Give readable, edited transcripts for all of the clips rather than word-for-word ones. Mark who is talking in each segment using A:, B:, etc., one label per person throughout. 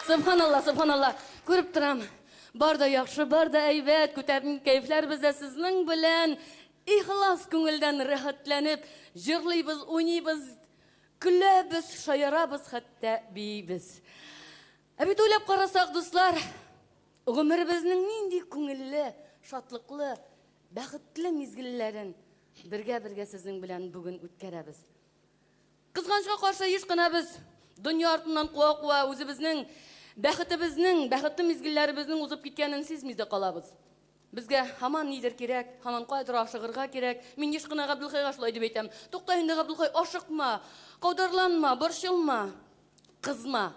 A: Subhanallah, subhanallah. Görüp duram. Barda yaxşı, barda ayvet, kötәрен keyfler bizde sizning bilen ihlas köngülden rahatlanıp, jırlıyız, oynayız, gülübüz, şayarabız, hatta biybiz. Abit oylap qarasak dostlar, ömrübizning nindi köngülli, şatlıklı, baqıtlı mezgillerin birge sizning bilen bugün ötkärəbiz. Kızgançqa qarşı hiç qınabız. Dünya artından quwa özübizning baqıtlı mezgilleribizning uzып ketkenin sezmizde qalabız. Bizge haman nidir kerek, haman qaydır aşıqırga kerek. Men hiç qına Abdulxayga şulay dep aytam. Toqta endi Abdulxay, aşıqma, qawdarlanma, borçilma, qızma.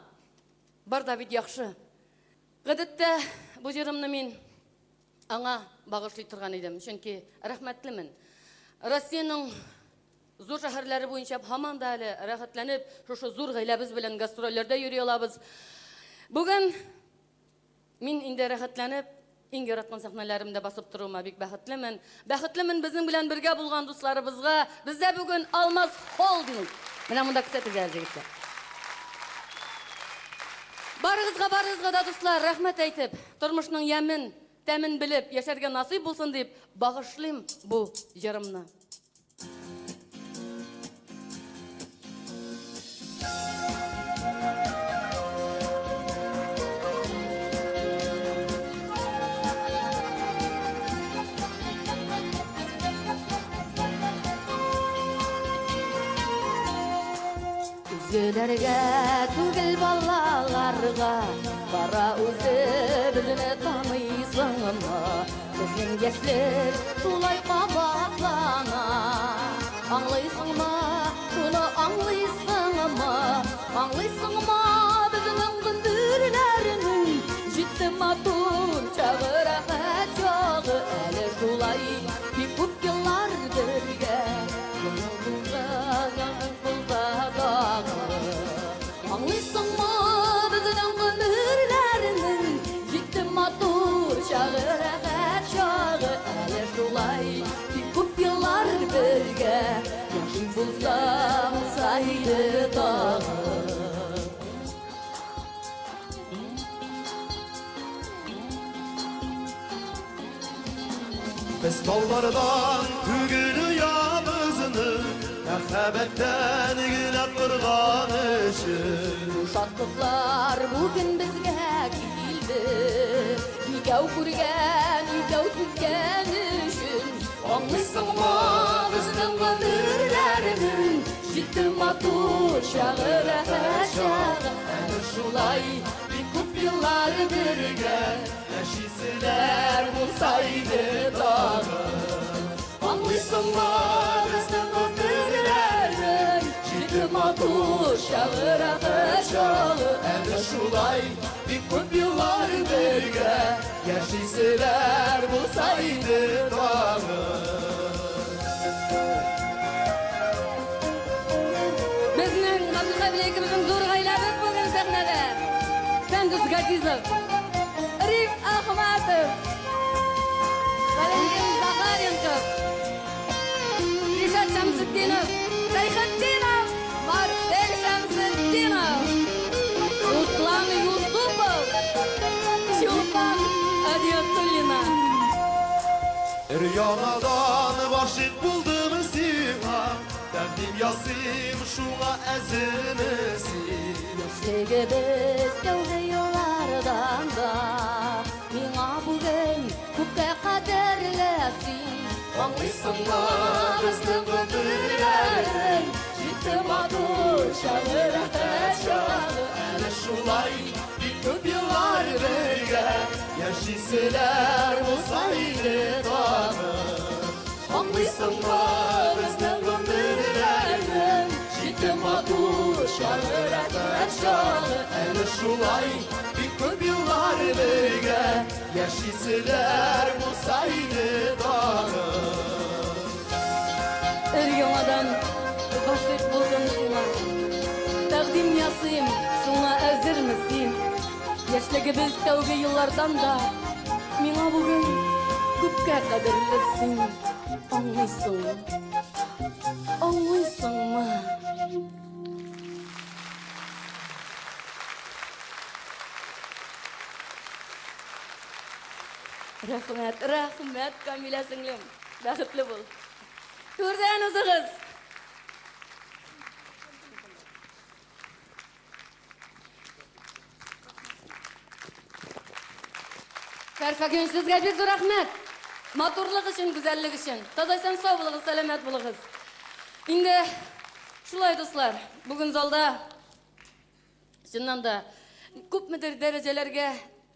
A: Bar David yaxşı. Гадәттә bu jırımны men аңа багышлый торган идем. Чөнки рәхмәтлемен. Россиянең зур шәһәрләре буенча һаман да әле рәхәтләнеп, шушы зур гаиләбез белән гастрольләрдә йөри алабыз. Бүген мин инде рәхәтләнеп, иң яраткан сәхнәләремдә басып торуыма бик бәхетлемен. Бәхетлемен безнең белән бергә булган дусларыбызга. Бездә бүген Алмаз Холдинг. Менә монда күрсәтергә җигетләр. Барыгызга да дуслар, рәхмәт әйтеп, тормышның ямын, тәмен белеп, яшәргә насыйп булсын дип багышлыйм бу җырымны. Üzgülərgə, түгел балаларга, бара үзі бізіні танıysan mı? Біздің яшьлек шулай қабатлана. Аңлайсың ма, шуны аңлайсың ма? Аңлайсың ма, біздің күндүрләрінің җитте матур чагы, рәхәт чагы. Әле шулай бик күп еллар бергә. Аңлайсың ма, біздің өмірлерінің җитте матур чагы, рәхәт чагы. Әле шулай бик күп еллар бергә, яши булсаң сайды тагы.
B: Biz tollardan түгел uябызны, мәхәббәттән генә торган өчен.
A: Шатлыклар бүген безгә килде, икәү күргән, икәү түзгән өчен.
B: Аңлыйсың ма,
A: Безнең гомерләрнең җитте матур чагы, рәхәт чагы.
B: Әле шулай бик күп еллар бергә, яшисезләр булса иде тагы. Аңлыйсың ма, безнең гомерләрнең
A: җитте матур чагы, рәхәт чагы.
B: Әле шулай бик күп еллар бергә, яшисезләр булса иде тагы.
A: Безнең Абдулхабибовның зур гаиләбез бүген сәхнәдә. Фәндүс Газизов, Риф Ахматов, Валентин Захаренков, Ришат Шамсутдинов, Шайхетдинов, Марсель Шамсутдинов, Руслан Юсупов, Чулпан Адиятуллина.
B: Өр-янадан башык булдым сиңа, тәкъдим ясыйм шуңа әзенесин.
A: Яшьлегебез тәүге еллардан да, миңа бүген күпкә кадерле син.
B: Аңлыйсың ма, безнең гомерләрнең
A: җитте матур чагы, рәхәт чагы.
B: Әле шулай бик күп еллар бергә, яшисезләр булса иде тагы. Аңлыйсың ма, безнең гомерләрнең җитте матур чагы, рәхәт чагы. Әле шулай бик күп еллар бергә, яшисезләр булса иде тагы.
A: Өр-яңадан башык булдым сиңа, тәкъдим ясыйм шуңа әзермесин. Яшьлегебез тәүге еллардан да, миңа бүген күпкә кадерле син. Аңлыйсыңмы? Рәхмәт, рәхмәт, Камилә сеңлем. Бәхетле бул. Күрдән үзегез. Фәрфәгөн, сезгә бик зур рәхмәт. Матурлык өчен, güzellik өчен. Тазайсан сау булыгыз, сәламәт булыгыз. Инде шулай дуслар, бүген залда чыннан да күпмедер дәрәҗәләргә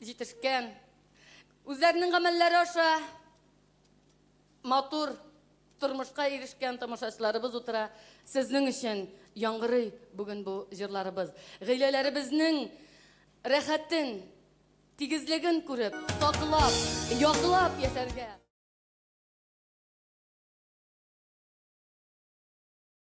A: җитешкән, үзләренең гамәлләре аша матур тормышка ирешкән тамашачыларыбыз утыра. Сезнең өчен яңгырый бүген бу җырларыбыз. Гаиләләребезнең рәхәтен, тигезлеген күреп, саклап, яклап яшәргә.